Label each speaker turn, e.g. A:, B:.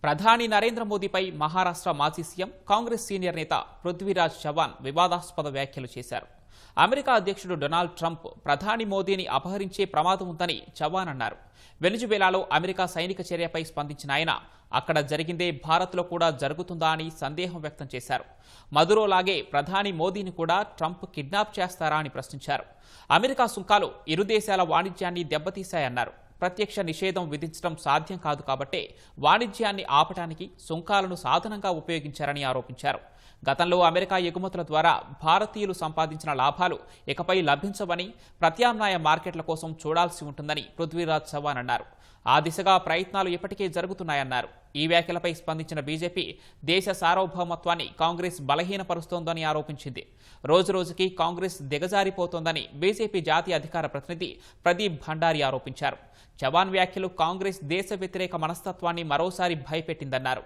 A: ప్రధాని నరేంద్ర మోదీపై మహారాష్ట్ర మాజీ సీఎం కాంగ్రెస్ సీనియర్ నేత పృథ్వీరాజ్ చవాన్ వివాదాస్పద వ్యాఖ్యలు చేశారు. అమెరికా అధ్యక్షుడు డొనాల్డ్ ట్రంప్ ప్రధాని మోదీని అపహరించే ప్రమాదం ఉందని చవాన్ అన్నారు. వెనిజువేలాలో అమెరికా సైనిక చర్యపై స్పందించిన ఆయన అక్కడ జరిగిందే భారత్లో కూడా జరుగుతుందా అని సందేహం వ్యక్తం చేశారు. మదురోలాగే ప్రధాని మోదీని కూడా ట్రంప్ కిడ్నాప్ చేస్తారా అని ప్రశ్నించారు. అమెరికా సుంకాలు ఇరు దేశాల వాణిజ్యాన్ని దెబ్బతీశాయన్నారు. ప్రత్యక్ష నిషేధం విధించడం సాధ్యం కాదు కాబట్టే వాణిజ్యాన్ని ఆపటానికి సుంకాలను సాధనంగా ఉపయోగించారని ఆరోపించారు. గతంలో అమెరికా ఎగుమతుల ద్వారా భారతీయులు సంపాదించిన లాభాలు ఇకపై లభించవని, ప్రత్యామ్నాయ మార్కెట్ల కోసం చూడాల్సి ఉంటుందని పృథ్వీరాజ్ చవాన్ అన్నారు. ఆ దిశగా ప్రయత్నాలు ఇప్పటికే జరుగుతున్నాయన్నారు. ఈ వ్యాఖ్యలపై స్పందించిన బీజేపీ దేశ సార్వభౌమత్వాన్ని కాంగ్రెస్ బలహీనపరుస్తోందని ఆరోపించింది. రోజురోజుకి కాంగ్రెస్ దిగజారిపోతోందని బీజేపీ జాతీయ అధికార ప్రతినిధి ప్రదీప్ భండారీ ఆరోపించారు. చవాన్ వ్యాఖ్యలు కాంగ్రెస్ దేశ వ్యతిరేక మనస్తత్వాన్ని మరోసారి భయపెట్టిందన్నారు.